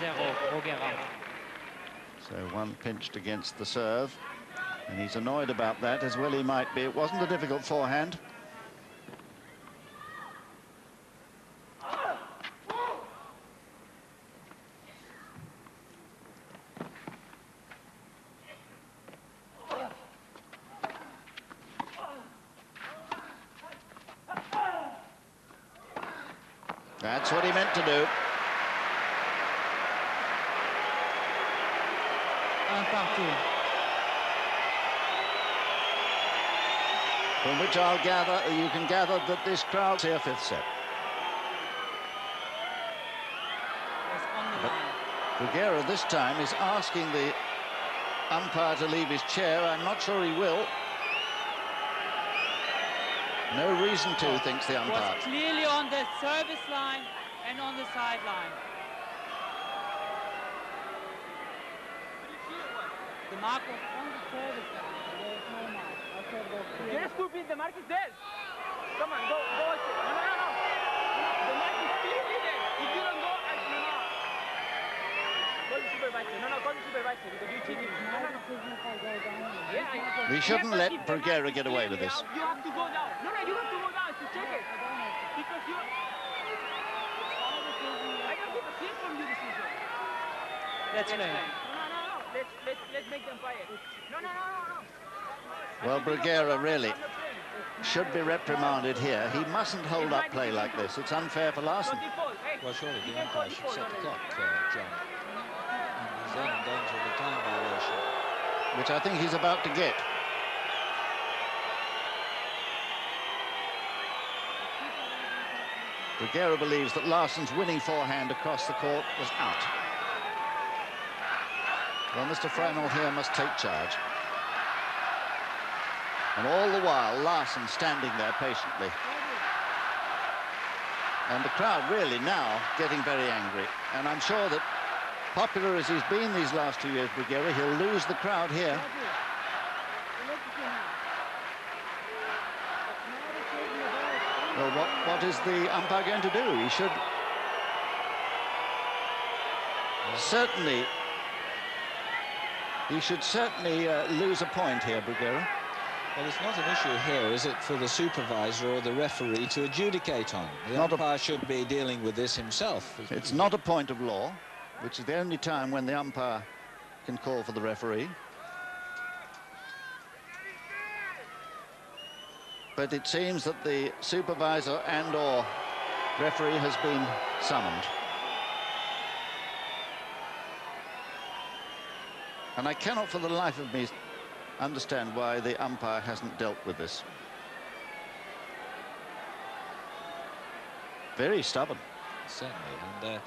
bruguera. So one pinched against the serve, and he's annoyed about that, as well he might be. It wasn't a difficult forehand. That's what he meant to do. From which you can gather that this crowd's here fifth set. But bruguera this time is asking the umpire to leave his chair. I'm not sure he will. No reason to, thinks the umpire. Was clearly on the service line and on the sideline. The mark was on the service line. There is no mark. You're stupid, the mark is there. Come on, go. No. The mark is clearly there. If you don't go, no. Call the supervisor. No, call the supervisor because you're cheating. No. Yeah, We shouldn't let bruguera get away with this. You have to go down. No, you have to go down to check it. Because you... I don't give a shit from you decision. Let's play. No. Let's make them quiet. No. Well, bruguera really should be reprimanded here. He mustn't hold up play like this. It's unfair for Larsson. Well, surely the umpire should set the clock, John. And he's then in danger of a time violation. Which I think he's about to get. Bruguera believes that Larsson's winning forehand across the court was out. Well, Mr. Freinel here must take charge. And all the while, Larsson standing there patiently. And the crowd really now getting very angry. And I'm sure that, popular as he's been these last 2 years, bruguera, he'll lose the crowd here. Well, what is the umpire going to do? He should certainly lose a point here, bruguera. Well, it's not an issue here, is it, for the supervisor or the referee to adjudicate on? The umpire should be dealing with this himself. It's not a point of law, which is the only time when the umpire can call for the referee. But it seems that the supervisor and/or referee has been summoned. And I cannot for the life of me understand why the umpire hasn't dealt with this. Very stubborn. Certainly, and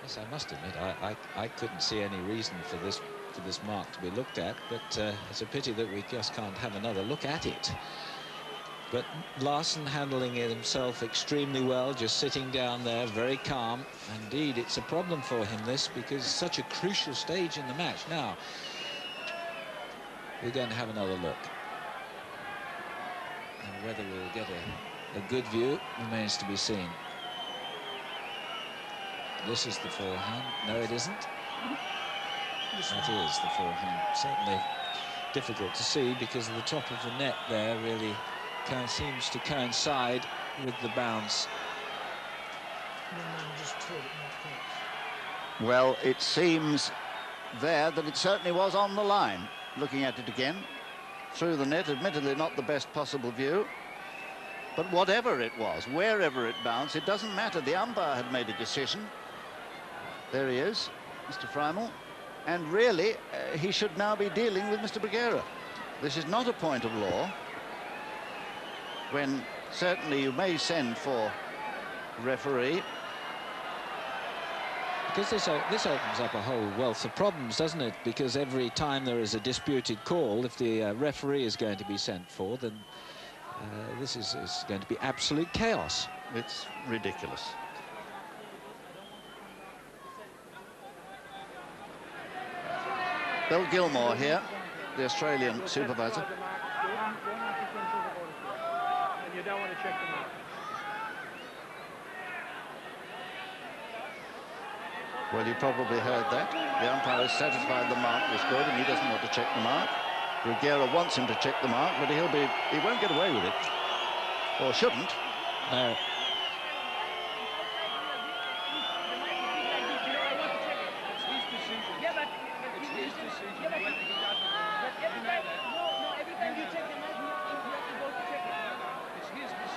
yes, I must admit, I couldn't see any reason for this mark to be looked at, but it's a pity that we just can't have another look at it. But Larsson handling it himself extremely well, just sitting down there, very calm. Indeed, it's a problem for him, this, because it's such a crucial stage in the match. Now, we're going to have another look. And whether we'll get a good view remains to be seen. This is the forehand. No, it isn't. That is the forehand. Certainly difficult to see because the top of the net there really seems to coincide with the bounce. Well, it seems there that it certainly was on the line. Looking at it again, through the net, admittedly not the best possible view. But whatever it was, wherever it bounced, it doesn't matter. The umpire had made a decision. There he is, Mr. Freinel. And really, he should now be dealing with Mr. bruguera. This is not a point of law, when certainly you may send for referee. Because this opens up a whole wealth of problems, doesn't it? Because every time there is a disputed call, if the referee is going to be sent for, then this is going to be absolute chaos. It's ridiculous. Bill Gilmore here, the Australian supervisor. And you don't want to check them out. Well, you probably heard that. The umpire is satisfied the mark was good and he doesn't want to check the mark. Bruguera wants him to check the mark, but he won't get away with it. Or shouldn't. No.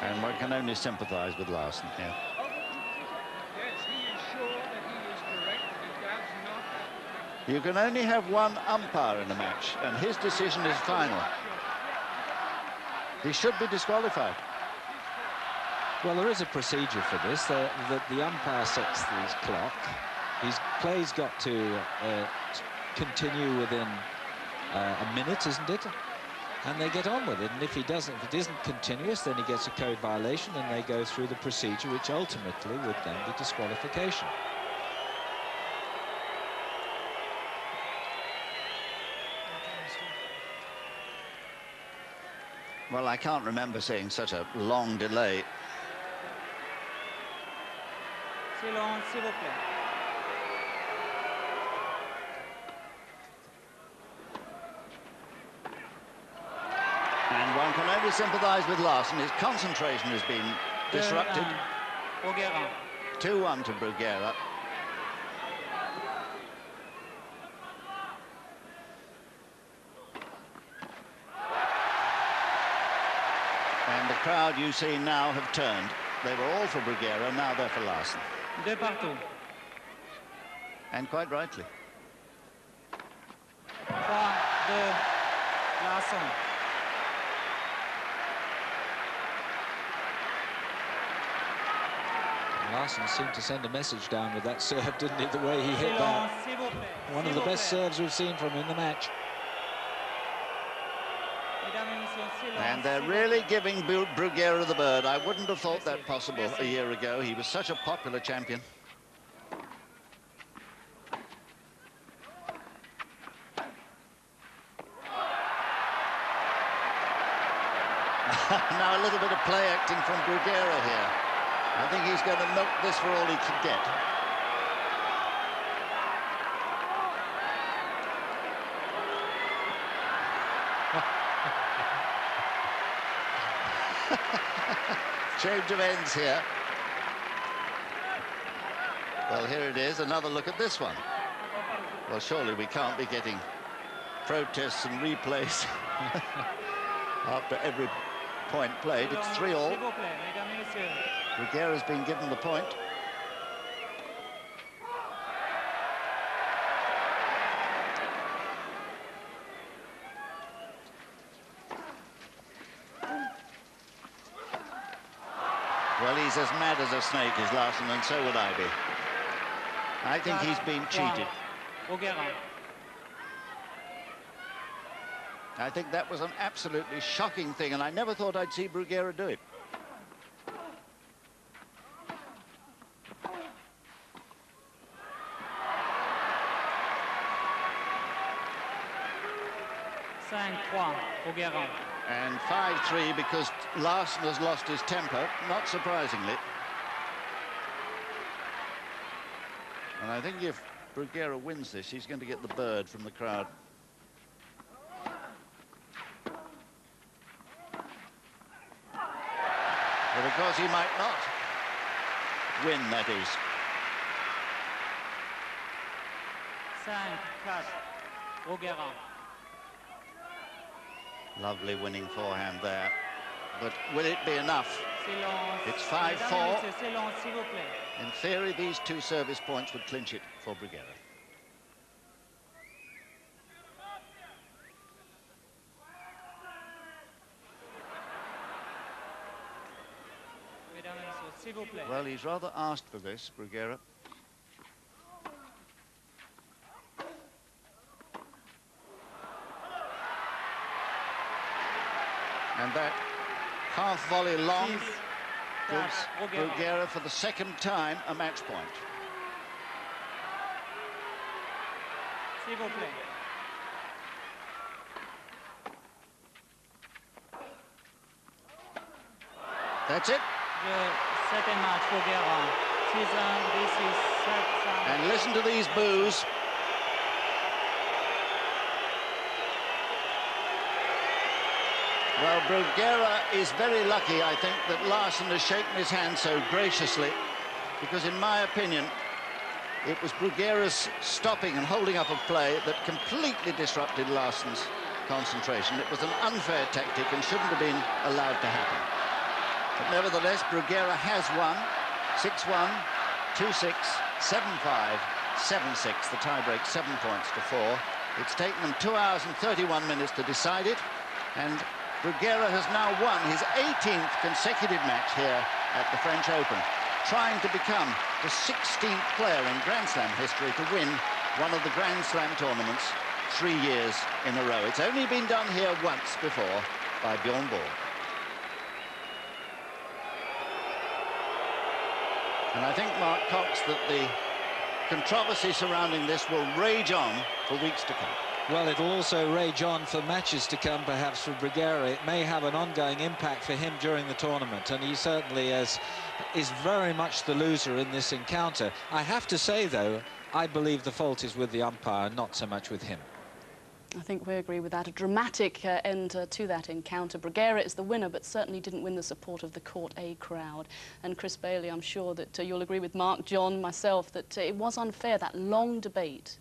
And one can only sympathise with Larsson here. Yes, he is sure that he is correct, but he does not. You can only have one umpire in a match, and his decision is final. He should be disqualified. Well, there is a procedure for this. The umpire sets his clock. His play's got to continue within a minute, isn't it? And they get on with it. And if it isn't continuous, then he gets a code violation, and they go through the procedure, which ultimately would then be disqualification. Well, I can't remember seeing such a long delay. Silence, s'il vous plaît. And one can only sympathise with Larsson. His concentration has been disrupted. Bruguera. 2-1 to Bruguera. And the crowd you see now have turned. They were all for Bruguera, now they're for Larsson. 2 partout. And quite rightly. 3-2. Larsson. Larsson seemed to send a message down with that serve, didn't he? The way he hit Silence, that. s'il vous plaît. One of the best serves we've seen from him in the match. Mesdames et messieurs, silence. And they're really giving Bruguera the bird. I wouldn't have thought that possible a year ago. He was such a popular champion. Now a little bit of play acting from Bruguera here. I think he's going to milk this for all he can get. Change of ends here. Well, here it is. Another look at this one. Well, surely we can't be getting protests and replays after every point played. It's 3-3. S'il vous plaît, mesdames et messieurs. Bruguera's been given the point. Well, he's as mad as a snake, is Larsson, and so would I be. I think he's been cheated. Bruguera. I think that was an absolutely shocking thing, and I never thought I'd see Bruguera do it. Bruguera. And 5-3 because Larsson has lost his temper, not surprisingly. And I think if Bruguera wins this, he's going to get the bird from the crowd. But of course he might not win, that is. 5-4. Bruguera. Lovely winning forehand there. But will it be enough? Silence. It's Mesdames et 5-4. messieurs, silence, s'il vous plaît. In theory, these 2 service points would clinch it for Bruguera. Mesdames et messieurs, s'il vous plaît. Well, he's rather asked for this, Bruguera. And that half volley long gives Bruguera for the 2nd time a match point. S'il vous plaît. That's it. Le 7e match, Bruguera. Tizang, this is set. And listen to these boos. Well, Bruguera is very lucky, I think, that Larsson has shaken his hand so graciously, because in my opinion, it was Bruguera's stopping and holding up of play that completely disrupted Larsson's concentration. It was an unfair tactic and shouldn't have been allowed to happen. But nevertheless, Bruguera has won 6-1, 2-6, 7-5, 7-6. The tie-break 7 points to 4. It's taken them 2 hours and 31 minutes to decide it, and Bruguera has now won his 18th consecutive match here at the French Open, trying to become the 16th player in Grand Slam history to win one of the Grand Slam tournaments 3 years in a row. It's only been done here once before by Bjorn Borg. And I think, Mark Cox, that the controversy surrounding this will rage on for weeks to come. Well, it'll also rage on for matches to come, perhaps, for Bruguera. It may have an ongoing impact for him during the tournament, and he certainly is very much the loser in this encounter. I have to say, though, I believe the fault is with the umpire, not so much with him. I think we agree with that. A dramatic end to that encounter. Bruguera is the winner, but certainly didn't win the support of the Court A crowd. And Chris Bailey, I'm sure that you'll agree with Mark, John, myself, that it was unfair, that long debate.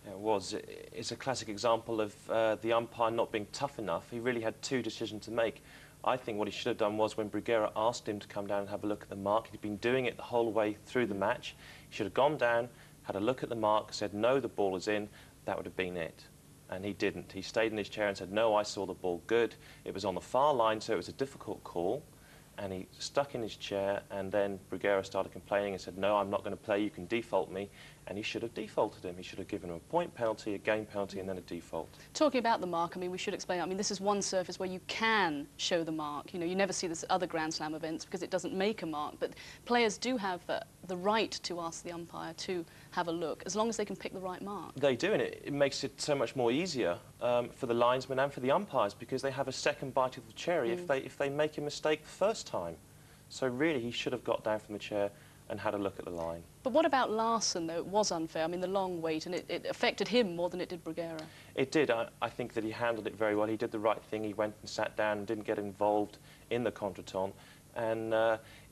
It was. It's a classic example of the umpire not being tough enough. He really had two decisions to make. I think what he should have done was, when Bruguera asked him to come down and have a look at the mark, he'd been doing it the whole way through the match. He should have gone down, had a look at the mark, said, no, the ball is in. That would have been it. And he didn't. He stayed in his chair and said, no, I saw the ball good. It was on the far line, so it was a difficult call. And he stuck in his chair, and then Bruguera started complaining and said, no, I'm not going to play, you can default me. And he should have defaulted him. He should have given him a point penalty, a game penalty, and then a default. Talking about the mark, I mean, we should explain, I mean, this is one surface where you can show the mark. You know, you never see this at other Grand Slam events because it doesn't make a mark, but players do have the right to ask the umpire to have a look, as long as they can pick the right mark. They do, and it makes it so much more easier for the linesmen and for the umpires, because they have a second bite of the cherry if they make a mistake the first time. So really, he should have got down from the chair and had a look at the line. But what about Larsson, though? It was unfair. I mean, the long wait, and it affected him more than it did Bruguera. It did. I think that he handled it very well. He did the right thing. He went and sat down and didn't get involved in the contretemps. And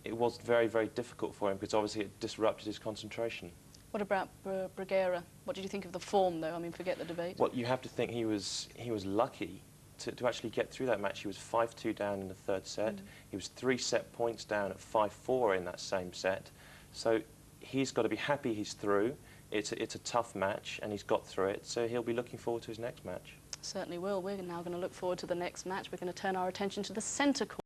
it was very, very difficult for him, because obviously it disrupted his concentration. What about Bruguera? What did you think of the form, though? I mean, forget the debate. Well, you have to think he was lucky to actually get through that match. He was 5-2 down in the third set. He was 3 set points down at 5-4 in that same set. So he's got to be happy he's through. It's a tough match, and he's got through it, so he'll be looking forward to his next match. Certainly will. We're now going to look forward to the next match. We're going to turn our attention to the centre court.